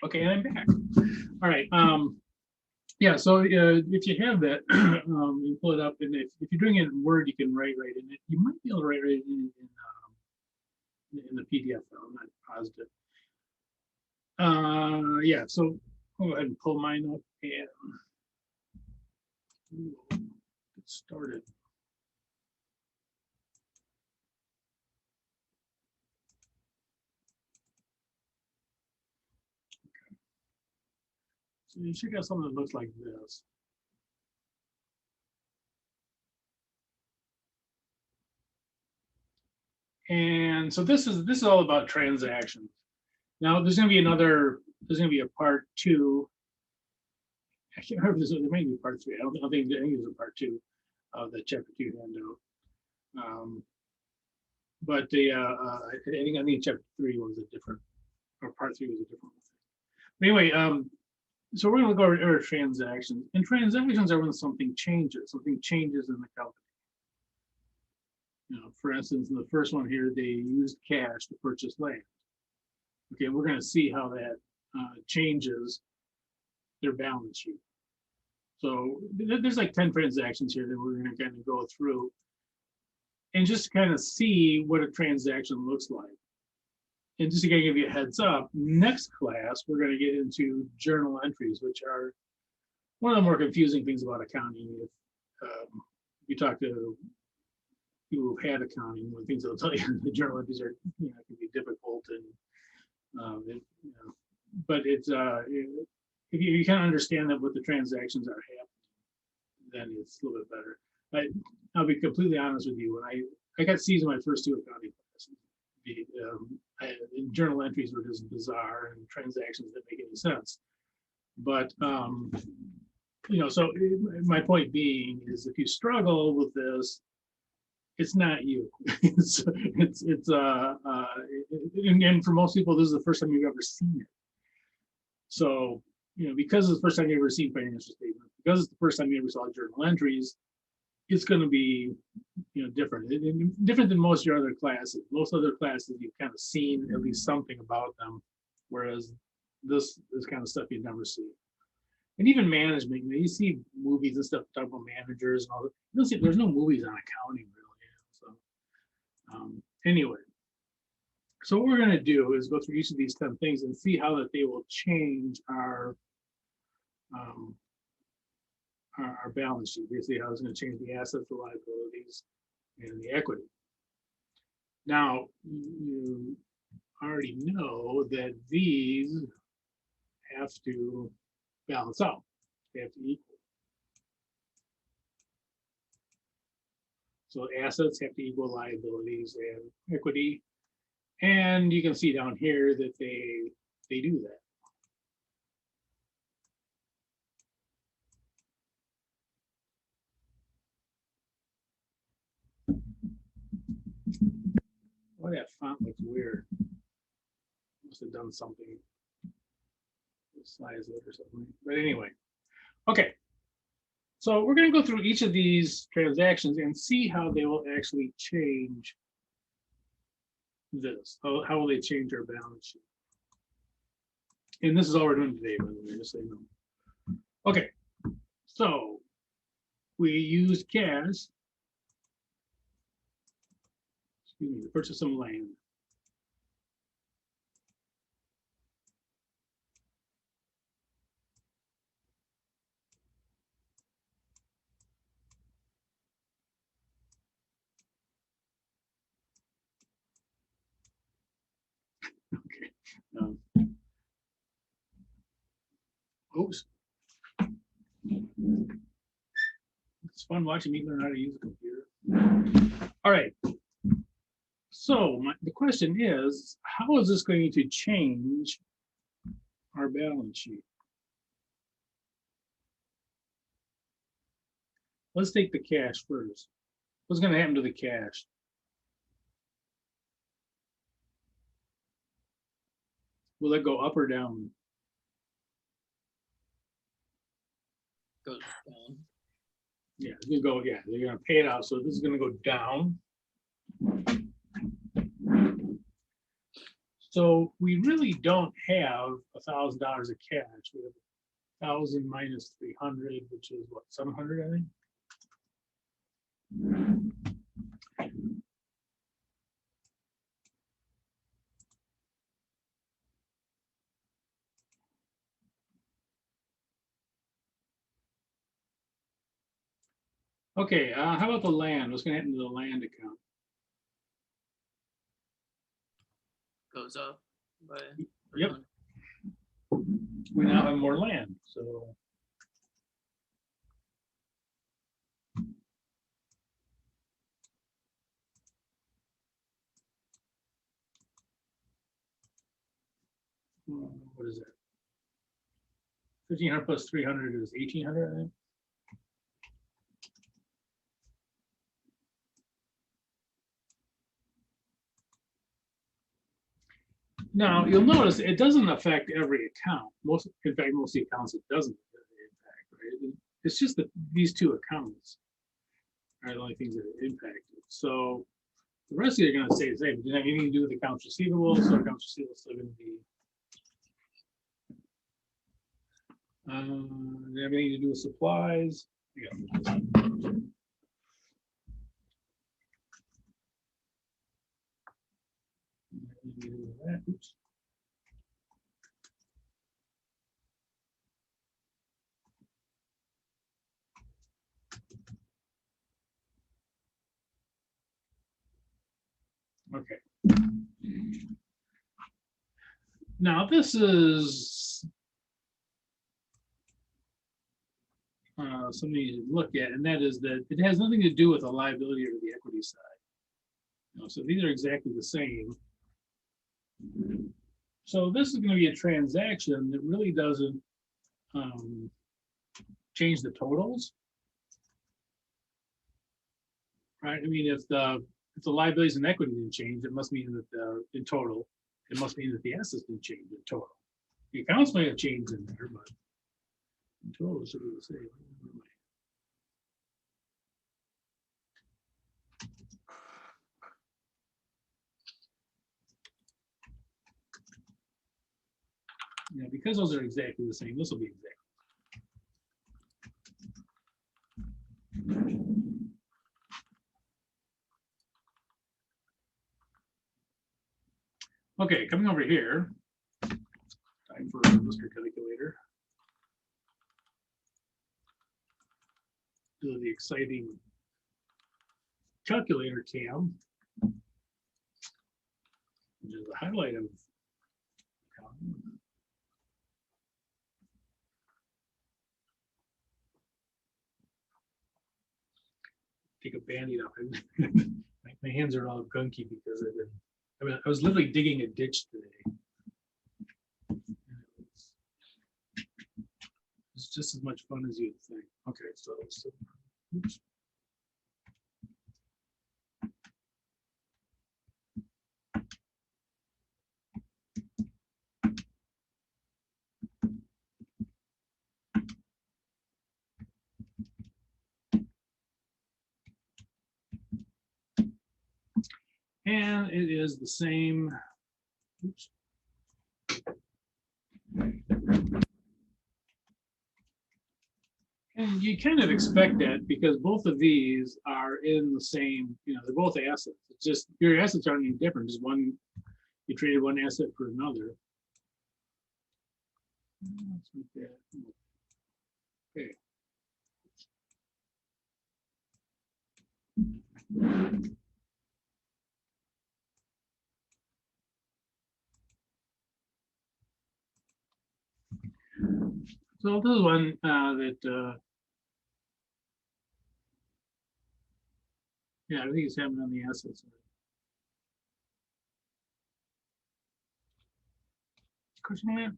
Okay, and I'm back. All right. Yeah, so if you have that, you pull it up, and if you're doing it in Word, you can write right in it. You might be able to write right in the PDF file. I'm not positive. Yeah, so go ahead and pull mine up and get started. So you should get something that looks like this. And so this is all about transactions. Now there's going to be there's going to be a part 2. I can't remember if there may be part 3. I think there's a part 2 of the chapter 2 handout. But I think chapter 3 was a different, or part 3 was a different one. But anyway, so we're going to go over transactions, and transactions are when something changes in the company. For instance, in the first one here, they used cash to purchase land. Okay, we're going to see how that changes their balance sheet. So there's like 10 transactions here that we're going to kind of go through and just kind of see what a transaction looks like. And just to give you a heads up, next class, we're going to get into journal entries, which are one of the more confusing things about accounting. If you talk to people who've had accounting, one of the things they'll tell you, the journal entries are, can be difficult, and but it's if you kind of understand that what the transactions are happening, then it's a little bit better. I'll be completely honest with you. When I got C's in my first 2 accounting classes, the journal entries were just bizarre and transactions that make any sense. But so my point being is, if you struggle with this, it's not you. And for most people, this is the first time you've ever seen it. So, because it's the first time you ever seen financial statements, because it's the first time you ever saw journal entries, it's going to be, different than most of your other classes. Most other classes, you've kind of seen at least something about them, whereas this kind of stuff you never see. And even management, you see movies and stuff talk about managers and all that. You don't see, there's no movies on accounting really. So anyway, so what we're going to do is go through each of these 10 things and see how that they will change our balance sheet. Basically, how it's going to change the assets, the liabilities, and the equity. Now, you already know that these have to balance out. They have to equal. So assets have to equal liabilities and equity. And you can see down here that they do that. Boy, that font looks weird. Must have done something. Size it or something. But anyway, okay. So we're going to go through each of these transactions and see how they will actually change this. How will they change our balance sheet? And this is all we're doing today, by the way, just so you know. Okay, so we used cash, to purchase some land. Okay. Oops. It's fun watching me learn how to use a computer. All right. So the question is, how is this going to change our balance sheet? Let's take the cash first. What's going to happen to the cash? Will it go up or down? Goes down. Yeah, it's gonna go. Yeah, they're gonna pay it out. So this is gonna go down. So we really don't have $1,000 of cash. We have 1,000 minus 300, which is what, 700, I think. Okay, how about the land? What's gonna happen to the land account? Goes up by. Yep. We now have more land, so. What is that? 1,500 plus 300 is 1,800, I think. Now, you'll notice it doesn't affect every account. In fact, most of the accounts it doesn't impact, right? It's just that these two accounts are the only things that are impacted. So the rest of you are going to stay the same. It doesn't have anything to do with accounts receivable, so accounts receivable is still going to be. Does it have anything to do with supplies? Yeah. Oops. Okay. Now this is something you look at, and that is that it has nothing to do with the liability or the equity side. So these are exactly the same. So this is going to be a transaction that really doesn't change the totals, right? I mean, if the liabilities and equity didn't change, it must mean that in total, it must mean that the assets didn't change in total. The accounts may have changed in there, but in total it should be the same. Yeah, because those are exactly the same, this will be exactly. Okay, coming over here, time for Mr. Calculator. Do the exciting calculator cam, which is the highlight of take a Band-Aid off. My hands are all gunky because I was literally digging a ditch today. It's just as much fun as you'd think. Okay, so oops. And it is the same. Oops. And you kind of expect that because both of these are in the same, they're both assets. It's just your assets aren't any different. Just one, you traded one asset for another. Let's make that. Okay. So this is one that yeah, I think it's happening on the asset side. Question on that?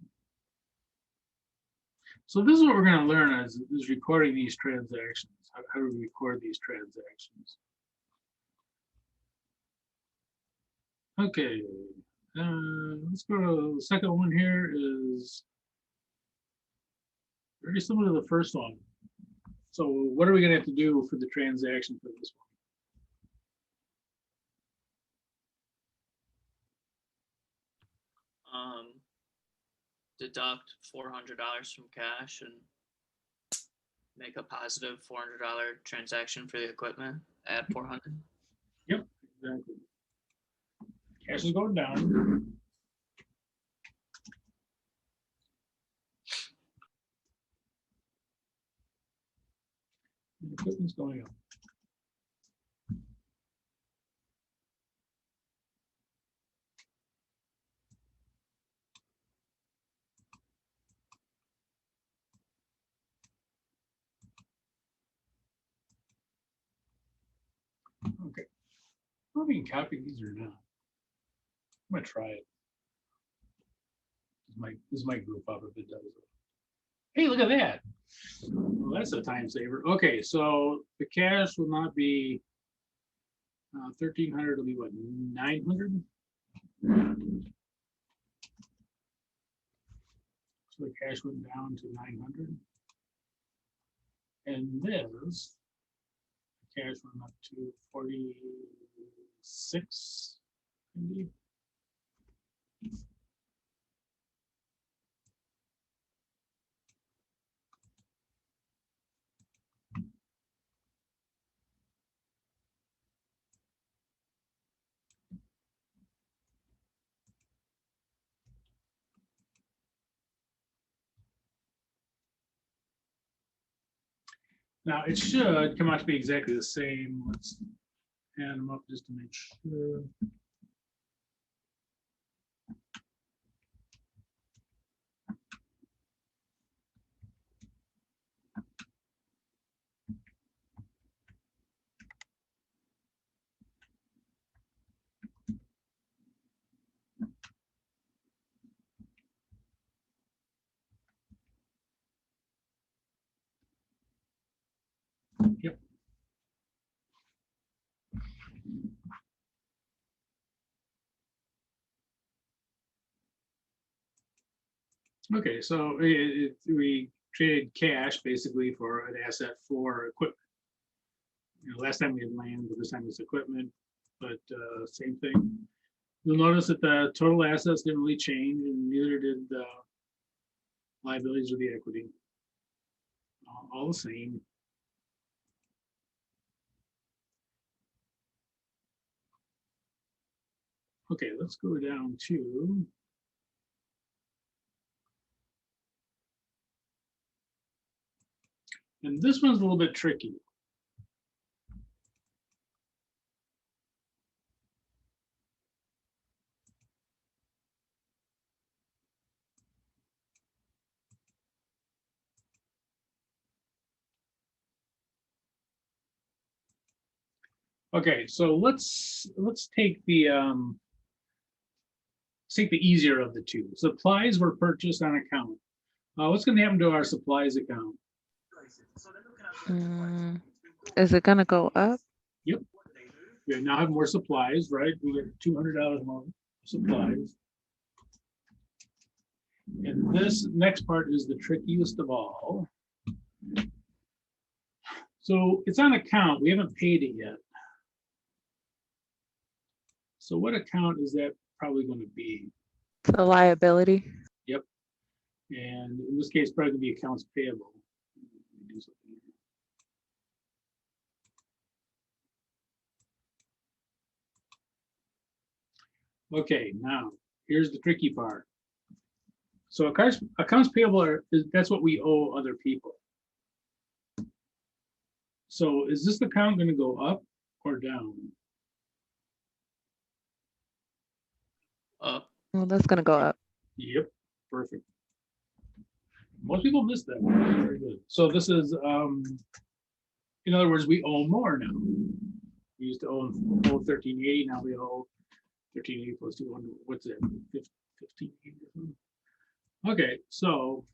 So this is what we're going to learn is recording these transactions. How do we record these transactions? Okay, let's go to the second one here is very similar to the first one. So what are we going to have to do for the transaction for this one? deduct $400 from cash and make a positive $400 transaction for the equipment. Add 400. Yep, exactly. Cash is going down. The equipment's going up. Okay. I don't know if you can copy these or not. I'm gonna try it. This might group up if it does. Hey, look at that. Well, that's a time saver. Okay, so the cash will not be 1,300. It'll be what, 900? So the cash went down to 900. And this cash went up to 46. Indeed. Now it should come out to be exactly the same. Let's add them up just to make sure. Yep. Okay, so we traded cash basically for an asset for equipment. You know, last time we had land, but this time it's equipment, but same thing. You'll notice that the total assets didn't really change, and neither did the liabilities or the equity. All the same. Okay, let's go down to and this one's a little bit tricky. Okay, so let's take the easier of the two. Supplies were purchased on account. What's going to happen to our supplies account? Is it gonna go up? Yep. We now have more supplies, right? We get $200 more supplies. And this next part is the trickiest of all. So it's on account. We haven't paid it yet. So what account is that probably going to be? The liability. Yep. And in this case, probably going to be accounts payable. Okay, now here's the tricky part. So accounts payable that's what we owe other people. So is this account going to go up or down? Up. Well, that's gonna go up. Yep, perfect. Most people miss that one. Very good. So this is, in other words, we owe more now. We used to owe 1380, now we owe 1380 plus 200. What's that? 1580. Okay, so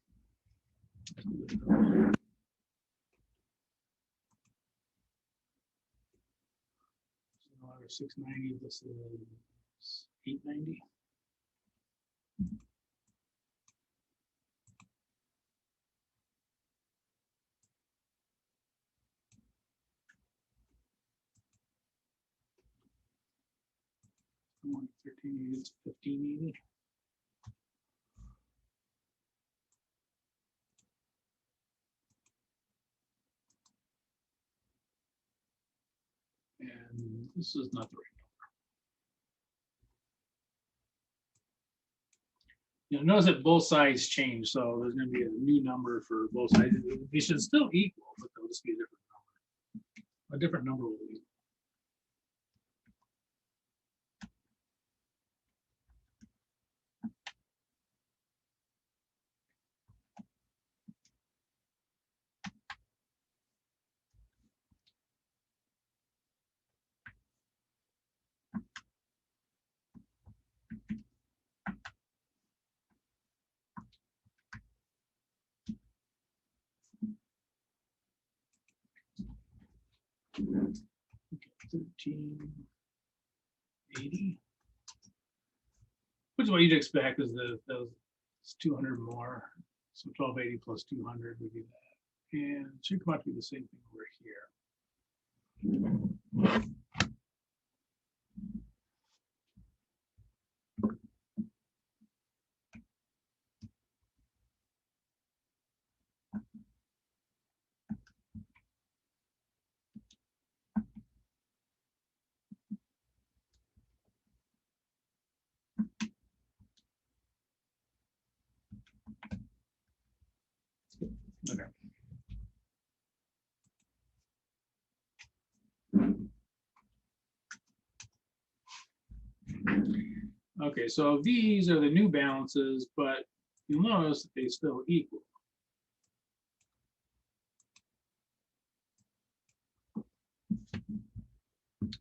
690. This is 890. $1380 is 1580. And this is not the right number. Notice that both sides change, so there's going to be a new number for both sides. They should still equal, but they'll just be a different number. A different number will be. Okay, 1380. Which is what you'd expect is those 200 more. So 1280 plus 200 would be that. And it should come out to be the same thing over here. Okay. Okay, so these are the new balances, but you'll notice that they still equal.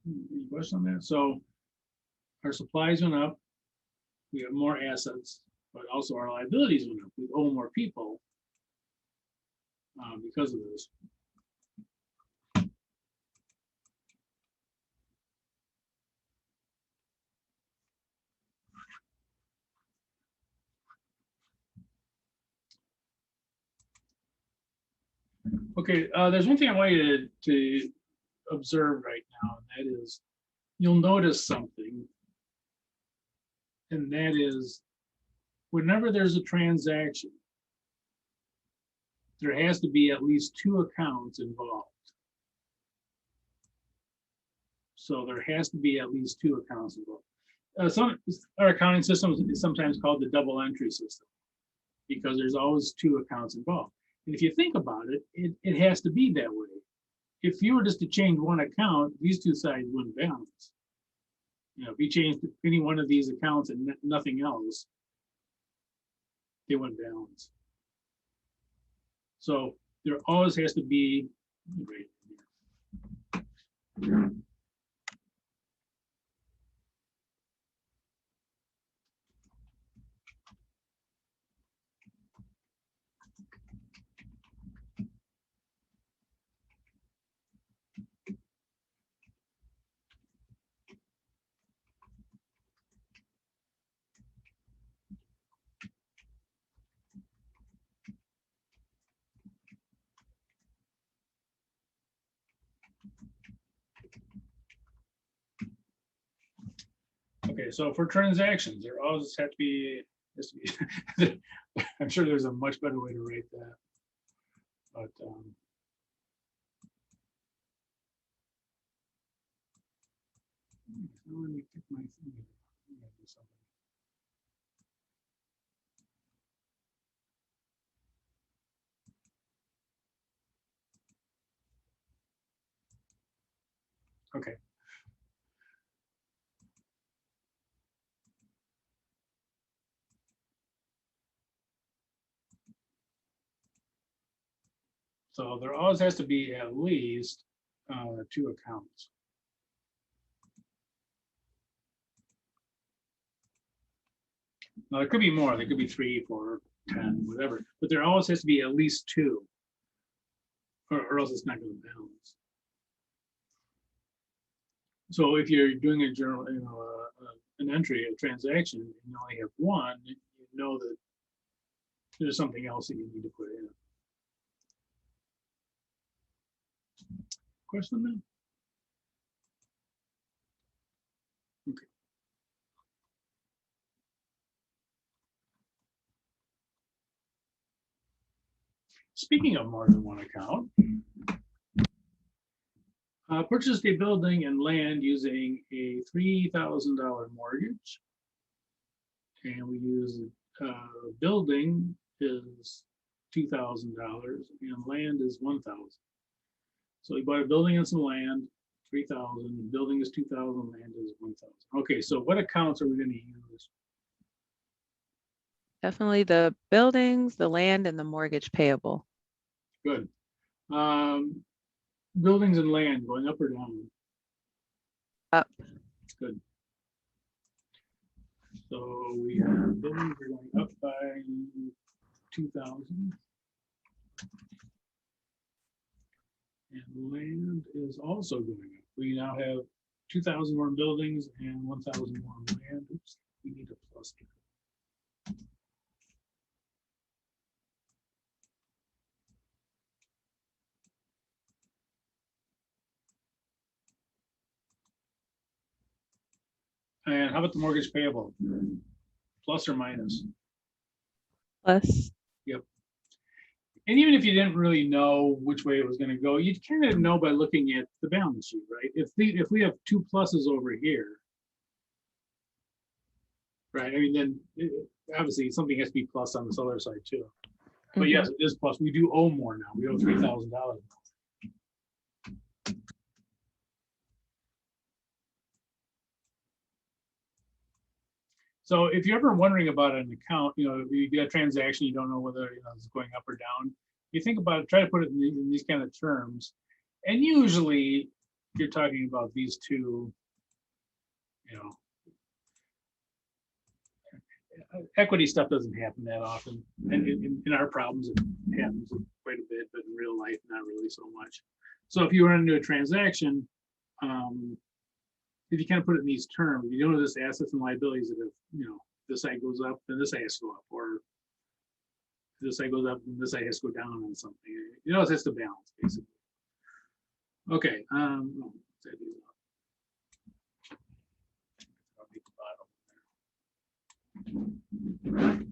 Any question on that? So our supplies went up. We have more assets, but also our liabilities went up. We owe more people because of this. Okay, there's one thing I want you to observe right now, and that is you'll notice something, and that is whenever there's a transaction, there has to be at least 2 accounts involved. So there has to be at least 2 accounts involved. Our accounting system is sometimes called the double entry system because there's always 2 accounts involved. And if you think about it, it has to be that way. If you were just to change one account, these 2 sides wouldn't balance. If you changed any one of these accounts and nothing else, they wouldn't balance. So there always has to be right here. Okay, so for transactions, there always has to be, I'm sure there's a much better way to write that. But let me pick my thing. I'm gonna do something. Okay. So there always has to be at least 2 accounts. Now, there could be more. There could be 3, 4, 10, whatever. But there always has to be at least 2, or else it's not going to balance. So if you're doing a journal, an entry, a transaction, and you only have 1, you know that there's something else that you need to put in. Question on that? Okay. Speaking of more than 1 account, Purchased a building and land using a $3,000 mortgage. And we use, building is $2,000 and land is 1,000. So we bought a building and some land, 3,000, building is 2,000, land is 1,000. Okay, so what accounts are we gonna use? Definitely the buildings, the land, and the mortgage payable. Good. Buildings and land going up or down? Up. Good. So we have buildings are going up by 2,000. And land is also going up. We now have 2,000 more buildings and 1,000 more land. Oops, we need a plus here. And how about the mortgage payable? Plus or minus? Plus. And even if you didn't really know which way it was going to go, you'd kind of know by looking at the balance sheet, right? If we have two pluses over here, right? I mean, then obviously something has to be plus on this other side too. But yes, it is plus. We do owe more now. We owe $3,000. So if you're ever wondering about an account, you get a transaction, you don't know whether it's going up or down. You think about it, try to put it in these kind of terms. And usually you're talking about these two, equity stuff doesn't happen that often. And in our problems, it happens quite a bit, but in real life, not really so much. So if you run into a transaction, if you kind of put it in these terms, you know, this assets and liabilities that if, this side goes up, then this side has to go up, or this side goes up and this side has to go down on something. It has to balance, basically. Okay. I'll make the bottom there.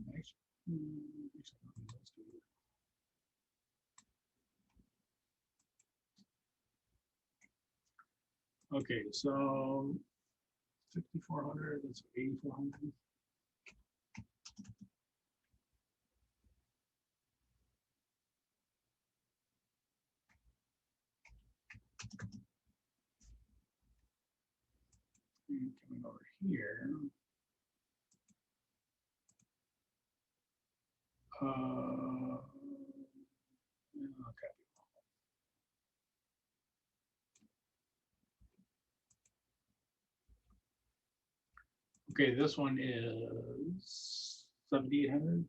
Okay, so 5,400, that's 8,400. And coming over here. Okay. Okay, this one is 7,800.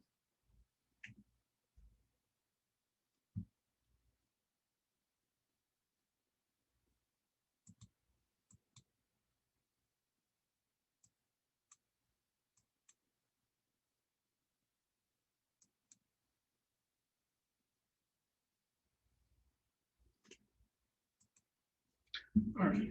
All right.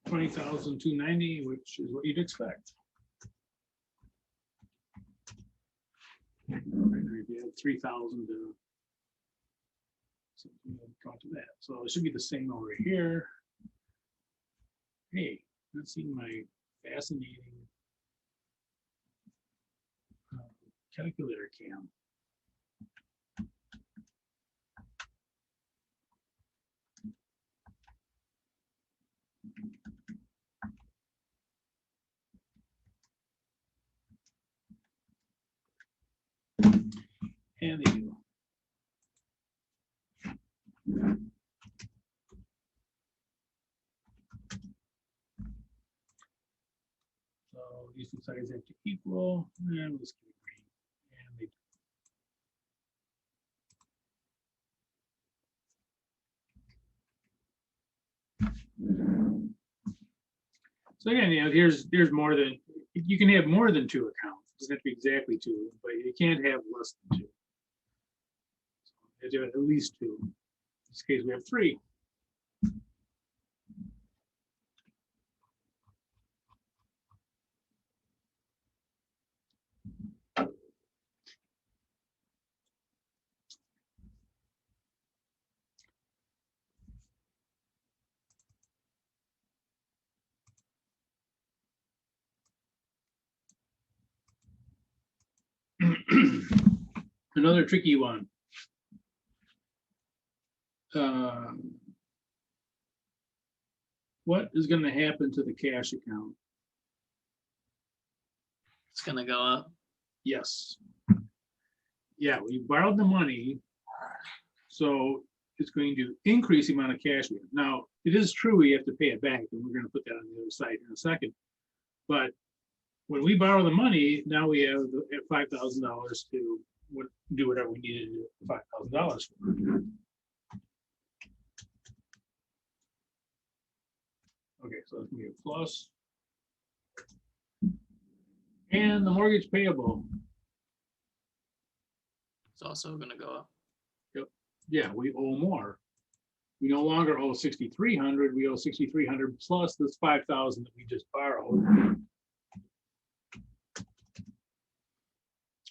$20,290, which is what you'd expect. If you had 3,000 to go to that, so it should be the same over here. Hey, let's see my fascinating calculator cam. And they do. So these two sides have to equal, and we'll just give it green. And they do. So again, there's more than, you can have more than 2 accounts. It doesn't have to be exactly 2, but you can't have less than 2. So you have to have at least 2. In this case, we have 3. Another tricky one. What is going to happen to the cash account? It's gonna go up. Yes. Yeah, we borrowed the money, so it's going to increase the amount of cash we have. Now, it is true we have to pay it back, and we're going to put that on the other side in a second. But when we borrow the money, now we have $5,000 to do whatever we need to do with $5,000 for. Okay, so that's gonna be a plus. And the mortgage payable. It's also gonna go up. Yeah, we owe more. We no longer owe 6,300. We owe 6,300 plus this 5,000 that we just borrowed.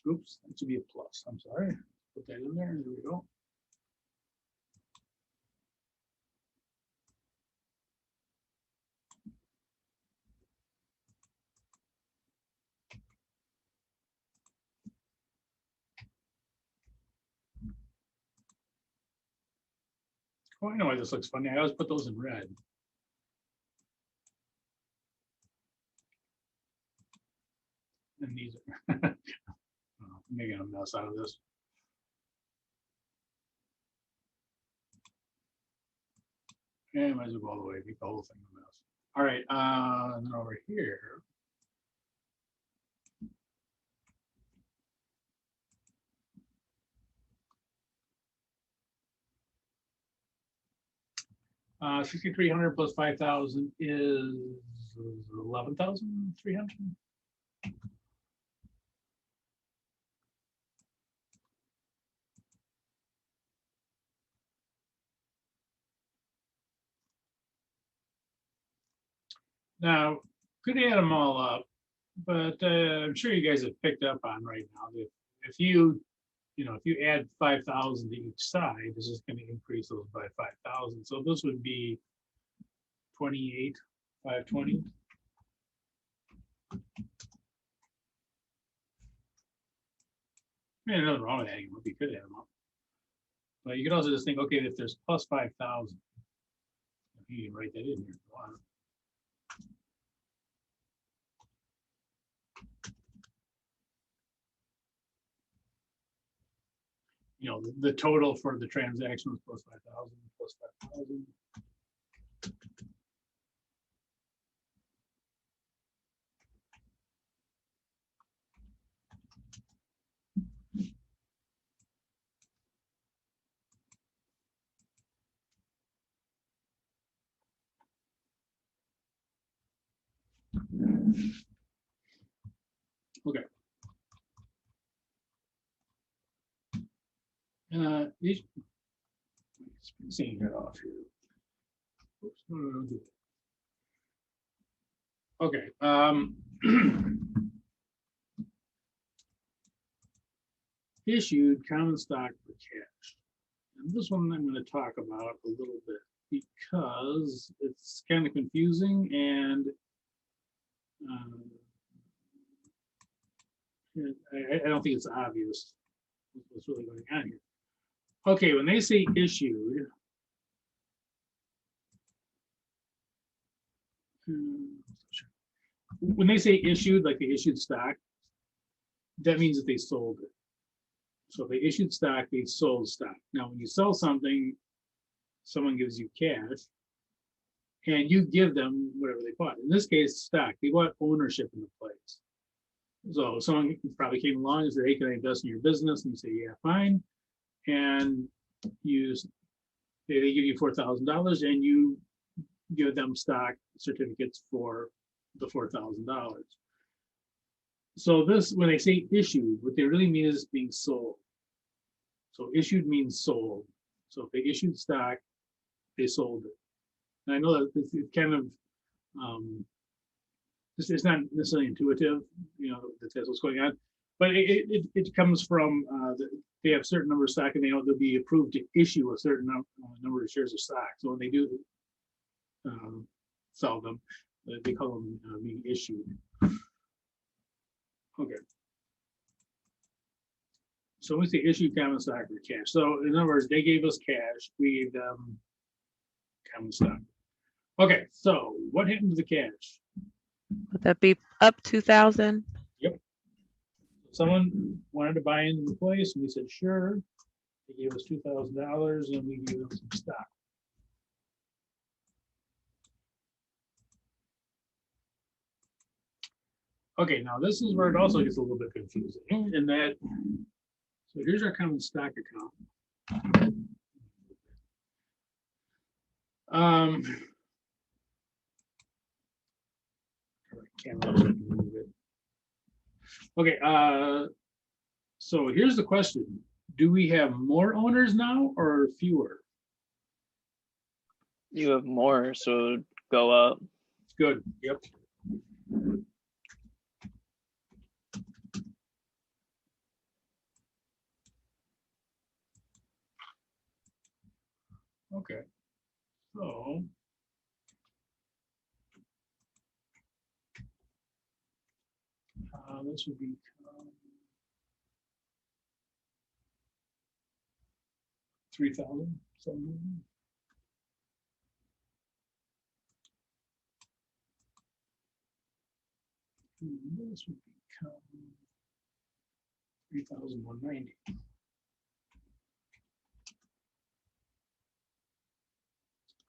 Oops, that should be a plus. I'm sorry. Put that in there. There we go. Oh, I know why this looks funny. I always put those in red. And these are I'm making a mess out of this. And might as well go all the way, make the whole thing a mess. All right, and then over here. Uh, 6,300 plus 5,000 is 11,300. Now, could add them all up, but I'm sure you guys have picked up on right now that if you add 5,000 to each side, this is going to increase those by 5,000. So this would be 28,520. There's nothing wrong with adding them up. You could add them up. But you could also just think, okay, if there's plus 5,000, you can write that in here if you want. The total for the transaction was plus 5,000, plus 5,000. Okay. These seeing that off here. Oops, no. Okay. Issued common stock for cash. And this one I'm going to talk about a little bit because it's kind of confusing and I don't think it's obvious what's really going on here. Okay, when they say issued, when they say issued, like they issued stock, that means that they sold it. So if they issued stock, they sold stock. Now, when you sell something, someone gives you cash and you give them whatever they bought. In this case, stock. They bought ownership in the place. So someone probably came along and said, hey, can I invest in your business? And you say, yeah, fine. And they give you $4,000 and you give them stock certificates for the $4,000. So this, when they say issued, what they really mean is being sold. So issued means sold. So if they issued stock, they sold it. And I know that it's kind of, it's not necessarily intuitive, that's what's going on, but it comes from, they have a certain number of stock and they'll be approved to issue a certain number of shares of stock. So when they do sell them, they call them being issued. Okay. So when we say issued common stock or cash, so in other words, they gave us cash, we gave them common stock. Okay, so what happened to the cash? Would that be up 2,000? Someone wanted to buy into the place and we said, sure. They gave us $2,000 and we gave them some stock. Okay, now this is where it also gets a little bit confusing in that, so here's our common stock account. Okay, so here's the question. Do we have more owners now or fewer? You have more, so go up. Good, yep. Okay, so this would be 3,000 something. This would become 3,190.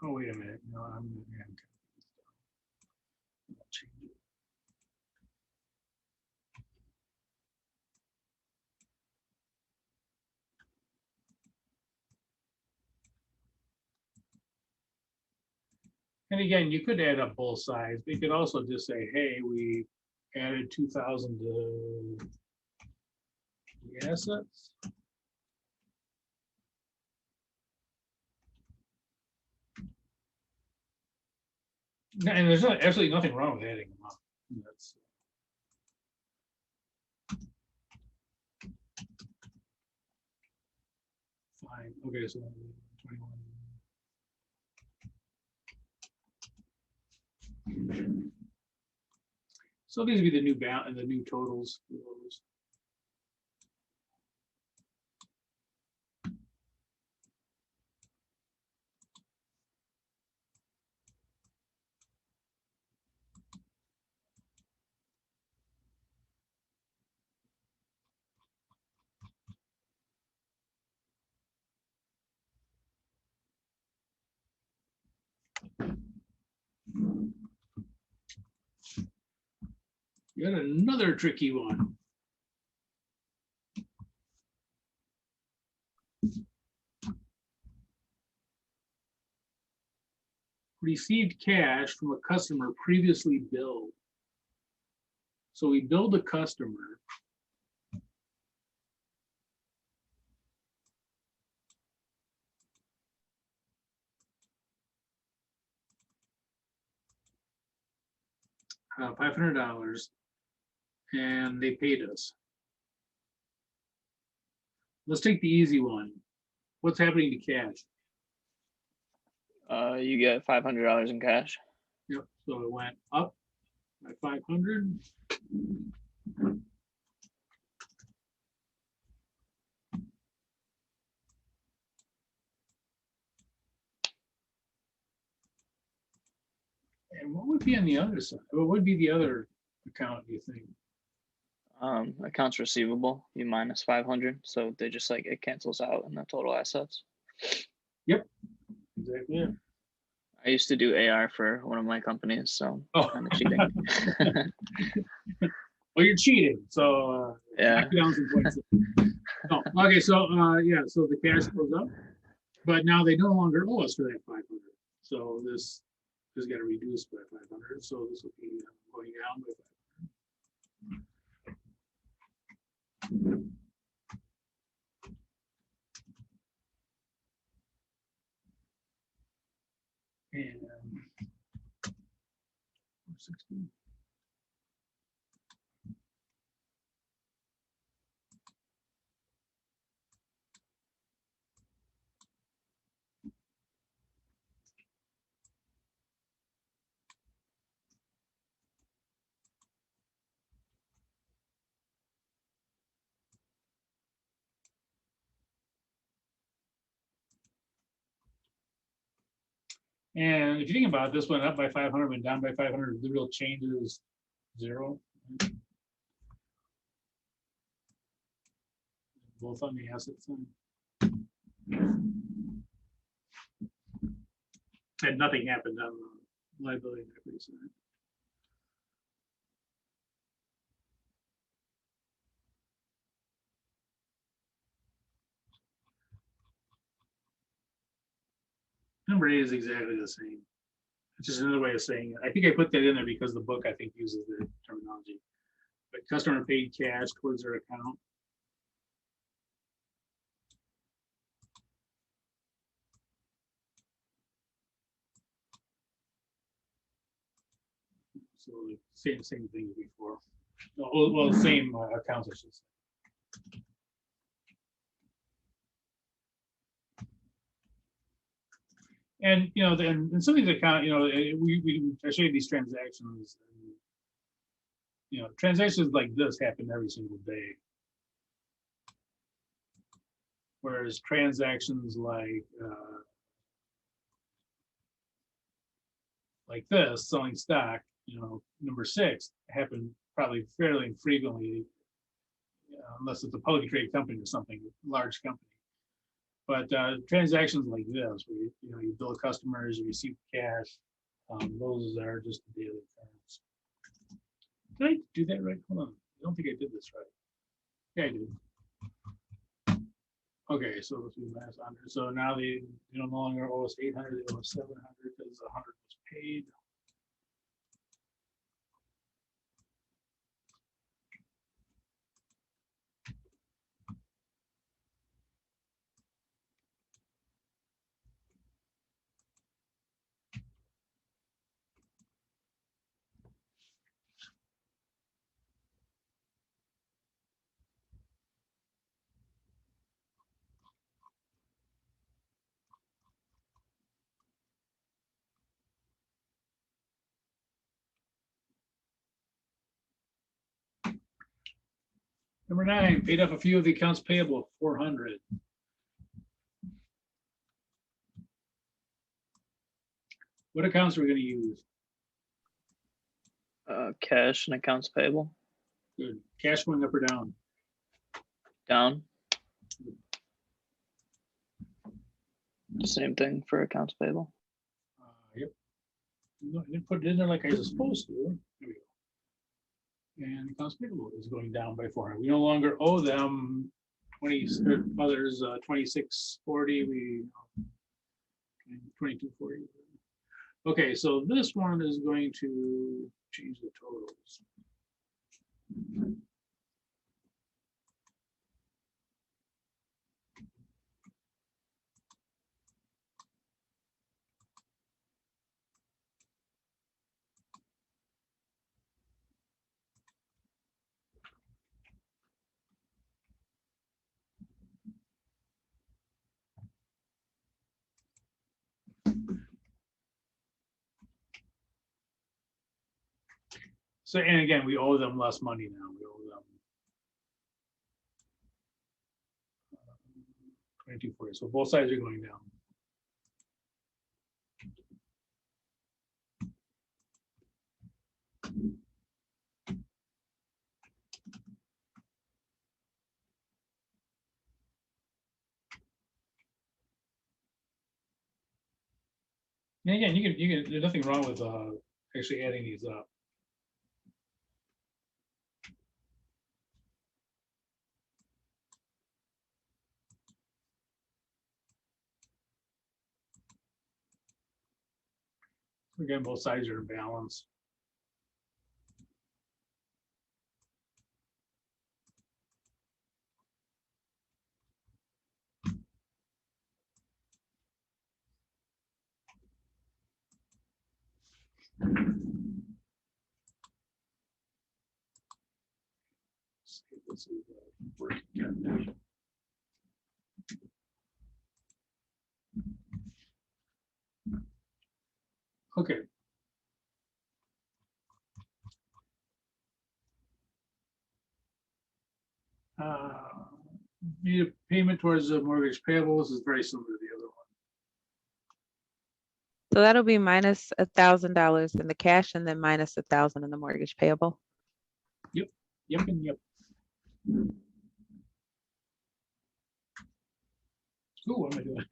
Oh, wait a minute. No, I'm confused. I'll change it. And again, you could add up both sides. You could also just say, hey, we added 2,000 to the assets. And there's absolutely nothing wrong with adding them up. That's fine. Okay, so 21. So these would be the new and the new totals for those. You got another tricky one. Received cash from a customer previously billed. So we billed a customer. $500 and they paid us. Let's take the easy one. What's happening to cash? You get $500 in cash. Yep, so it went up by 500. And what would be on the other side? What would be the other account, do you think? Accounts receivable, you minus 500, so they just like it cancels out in the total assets. Yep, exactly. Yeah. I used to do AR for one of my companies, so kind of cheating. Well, you're cheating, so yeah. knock down some points. Oh, okay, so yeah, so the cash goes up, but now they no longer owe us for that 500. So this is gonna reduce by 500, so this will be going down by 500. And 16. And if you think about it, this went up by 500, went down by 500, the real change is 0. Both on the asset side. And nothing happened on the liability and equity side. Number 8 is exactly the same. It's just another way of saying it. I think I put that in there because the book, I think, uses the terminology. But customer paid cash towards their account. So same thing as before. Well, same accounts, I should say. And then some of these account, I show you these transactions. And, transactions like this happen every single day. Whereas transactions like this, selling stock, number 6, happen probably fairly infrequently, unless it's a publicly traded company or something, large company. But transactions like this, where you bill customers, you receive cash, those are just the daily occurrence. Did I do that right? Hold on, I don't think I did this right. Yeah, I did. Okay, so let's do math under. So now they no longer owe us 800, they owe us 700 because 100 was paid. Number 9, paid off a few of the accounts payable, 400. What accounts are we going to use? Cash and accounts payable. Good. Cash going up or down? Down. Same thing for accounts payable. Yep. No, I didn't put it in there like I was supposed to. There we go. And accounts payable is going down by 400. We no longer owe them 20 others 2640. We 2240. Okay, so this one is going to change the totals. So, and again, we owe them less money now. We owe them 2240. So both sides are going down. And again, you can. There's nothing wrong with actually adding these up. Again, both sides are in balance. This is working calculation. Okay. Need a payment towards the mortgage payables is very similar to the other one. So that'll be minus $1,000 in the cash and then minus 1,000 in the mortgage payable. Yep, and yep. Ooh, what am I doing?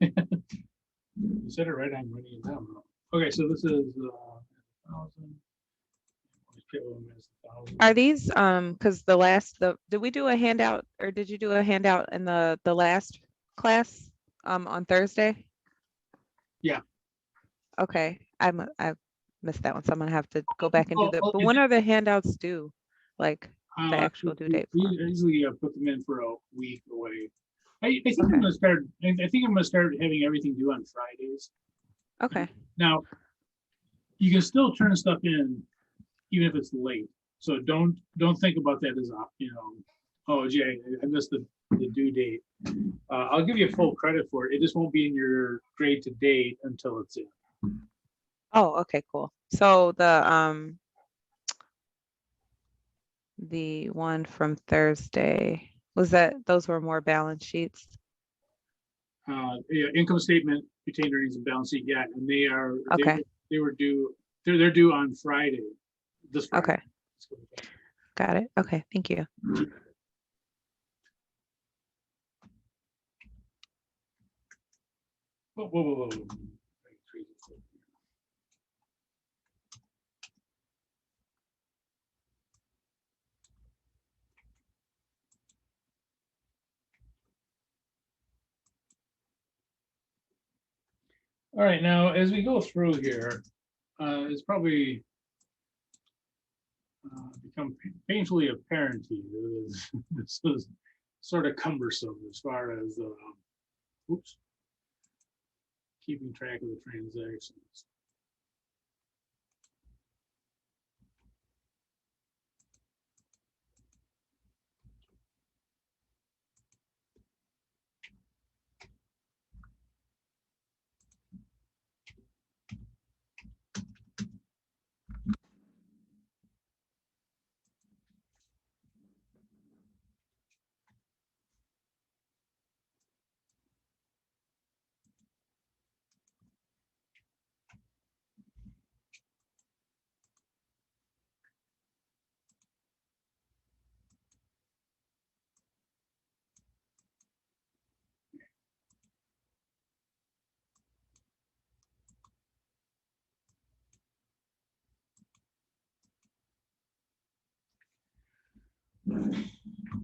You said it right, I'm writing it down. Okay, so this is 1,000. Are these because did we do a handout or did you do a handout in the last class on Thursday? Yeah. Okay, I missed that one, so I'm gonna have to go back and do that. Oh, But when are the handouts due? Like the actual due date? We usually put them in for a week away. I think I'm gonna start. I think I'm gonna start having everything due on Fridays. Okay. Now, you can still turn stuff in even if it's late. So don't think about that as oh gee, I missed the due date. I'll give you full credit for it. It just won't be in your grade to date until it's in. Oh, okay, cool. So the one from Thursday, those were more balance sheets? Yeah, income statement, retained earnings and balance sheet. Yeah, and they are Okay. they were due. They're due on Friday. This Friday. Okay. Got it. Okay, thank you. Whoa. All right, now as we go through here, it's probably become painfully apparent to you this is sort of cumbersome as far as keeping track of the transactions.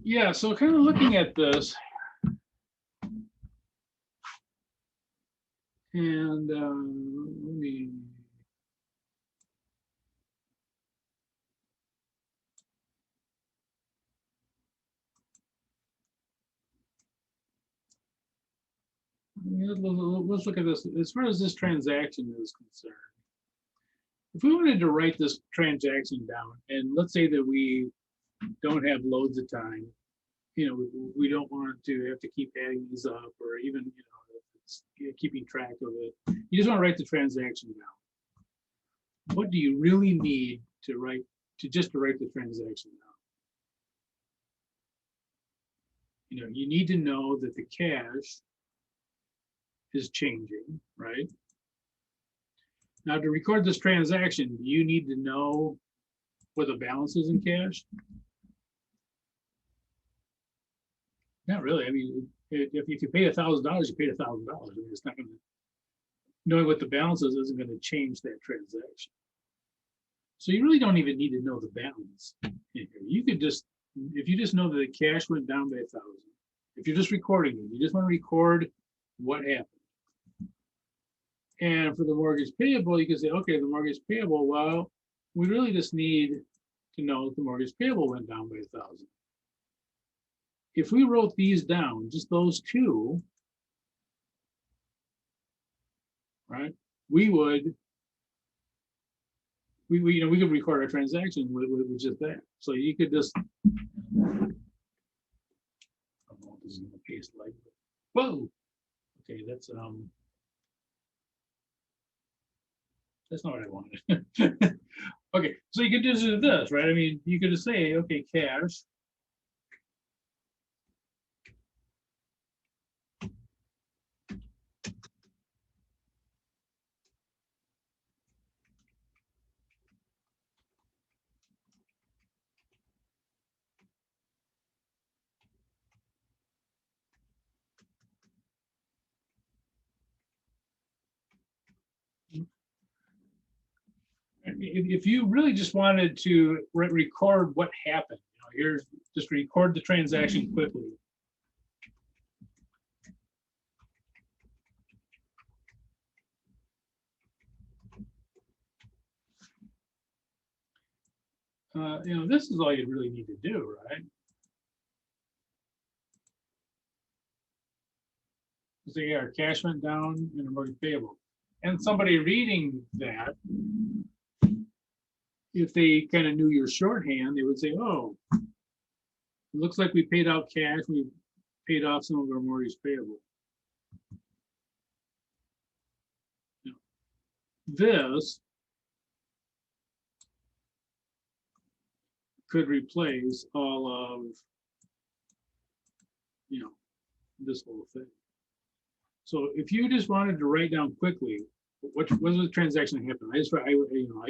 Yeah, so kind of looking at this, and let me. Let's look at this. As far as this transaction is concerned, if we wanted to write this transaction down, and let's say that we don't have loads of time, we don't want to have to keep adding these up, or even keeping track of it. You just want to write the transaction down. What do you really need to write to write the transaction down? You need to know that the cash is changing, right? Now, to record this transaction, you need to know what the balance is in cash. Not really. I mean, if you pay $1,000, you paid $1,000. I mean, it's not going to. Knowing what the balance is isn't going to change that transaction. So you really don't even need to know the balance. You could just, if you just know that the cash went down by 1,000. If you're just recording it, you just want to record what happened. And for the mortgage payable, you can say, okay, the mortgage payable, well, we really just need to know if the mortgage payable went down by 1,000. If we wrote these down, just those two, right? We would, you know, we could record our transaction with just that. So you could just, I don't know if this is gonna paste like, whoa. Okay, that's not what I wanted. Okay, so you could just do this, right? I mean, you could just say, okay, cash. If you really just wanted to record what happened, you know, here's just record the transaction quickly. You know, this is all you really need to do, right? So yeah, our cash went down and our mortgage payable. And somebody reading that, if they kind of knew your shorthand, they would say, oh, it looks like we paid out cash, we paid off some of our mortgage payable. This could replace all of, you know, this whole thing. So if you just wanted to write down quickly, what was the transaction that happened?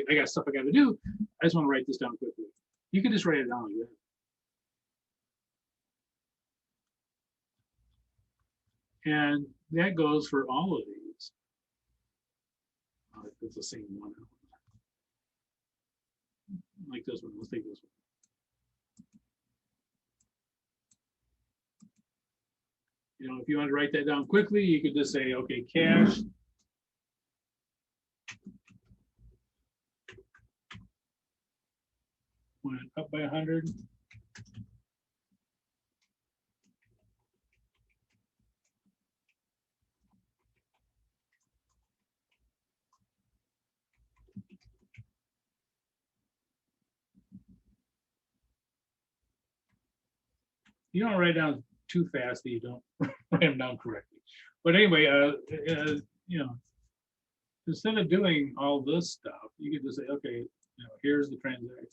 I got stuff I got to do. I just want to write this down quickly. You can just write it down like that. And that goes for all of these. It's the same one. Like this one. Let's take this one. You know, if you want to write that down quickly, you could just say, okay, cash. Went up by 100. You don't write down too fast that you don't write them down correctly. But anyway, you know, instead of doing all this stuff, you could just say, okay, you know, here's the transaction.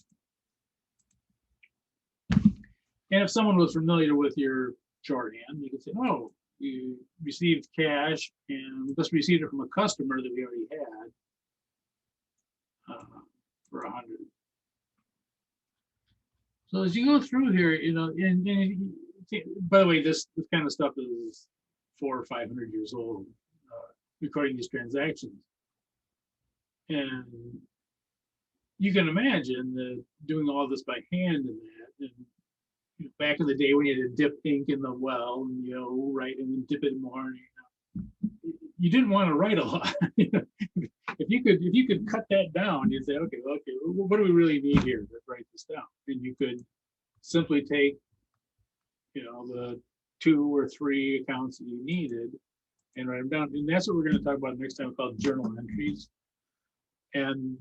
And if someone was familiar with your shorthand, you could say, oh, you received cash and we just received it from a customer that we already had for 100. So as you go through here, you know, and by the way, this kind of stuff is 400 or 500 years old, recording these transactions. And you can imagine that doing all this by hand and that, and you know, back in the day when you had to dip ink in the well and, you know, write and then dip it more, you didn't want to write a lot. If you could cut that down, you'd say, okay, what do we really need here to write this down? And you could simply take, you know, the 2 or 3 accounts that you needed and write them down. And that's what we're going to talk about next time, called journal entries. And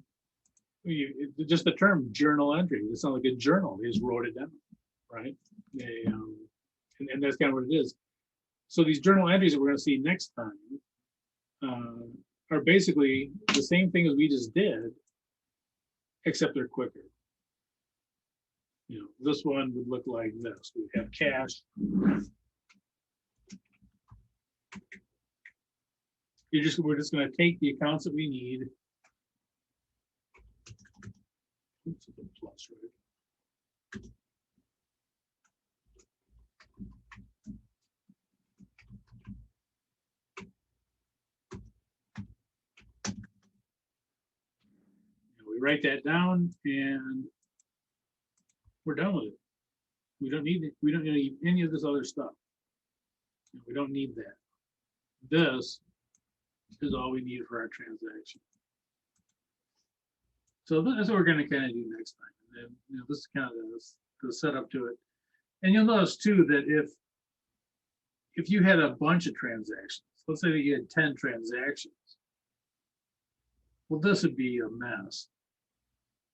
just the term journal entry, it's not like a journal, they just wrote it down, right? And that's kind of what it is. So these journal entries that we're going to see next time are basically the same thing as we just did, except they're quicker. You know, this one would look like this. We have cash. We're just going to take the accounts that we need. Oops, a plus, right? We write that down and we're done with it. We don't need it. We don't need any of this other stuff. We don't need that. This is all we need for our transaction. So that's what we're gonna kind of do next time. And then, you know, this is kind of the setup to it. And you'll notice too that if you had a bunch of transactions, let's say that you had 10 transactions, well, this would be a mess,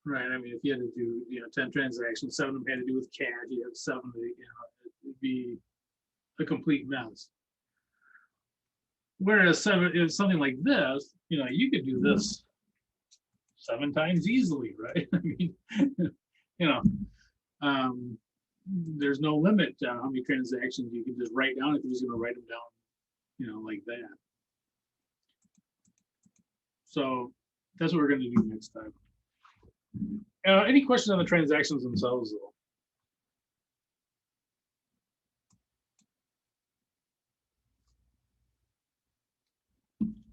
right? I mean, if you had to do, you know, 10 transactions, 7 of them had to do with cash, you have 7, you know, it'd be a complete mess. Whereas if something like this, you know, you could do this 7 times easily, right? I mean, you know, there's no limit to how many transactions you can just write down if you're just going to write them down, you know, like that. So that's what we're going to do next time. Any questions on the transactions themselves, though?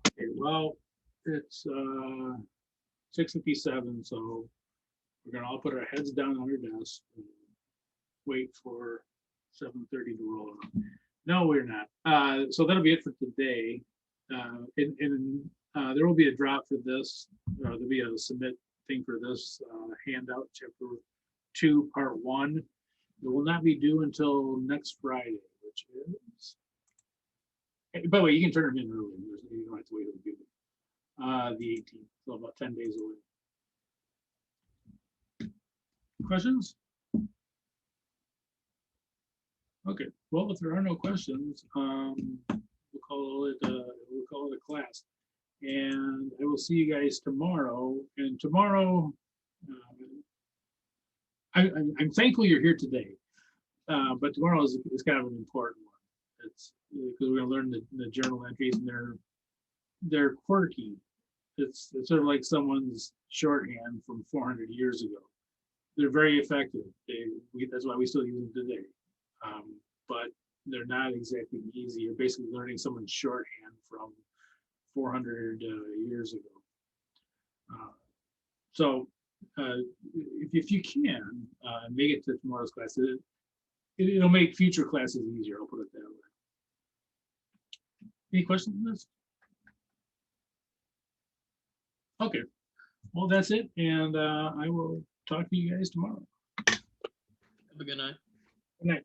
Okay, well, it's 6:57, so we're gonna all put our heads down on our desk and wait for 7:30 to roll on. No, we're not. So that'll be it for today. There will be a drop for this. There'll be a submit thing for this handout, chapter 2, part 1. It will not be due until next Friday, which is. By the way, you can turn them in early. You don't have to wait until the 18th, so about 10 days away. Questions? Okay, well, if there are no questions, we'll call it a class. And I will see you guys tomorrow. And tomorrow, I'm thankful you're here today, but tomorrow is kind of an important one. It's because we're going to learn the journal entries, and they're quirky. It's sort of like someone's shorthand from 400 years ago. They're very effective. That's why we still use them today. But they're not exactly easy. You're basically learning someone's shorthand from 400 years ago. So if you can make it to tomorrow's class, it'll make future classes easier. I'll put it that way. Any questions on this? Okay, well, that's it. And I will talk to you guys tomorrow. Have a good night. Good night.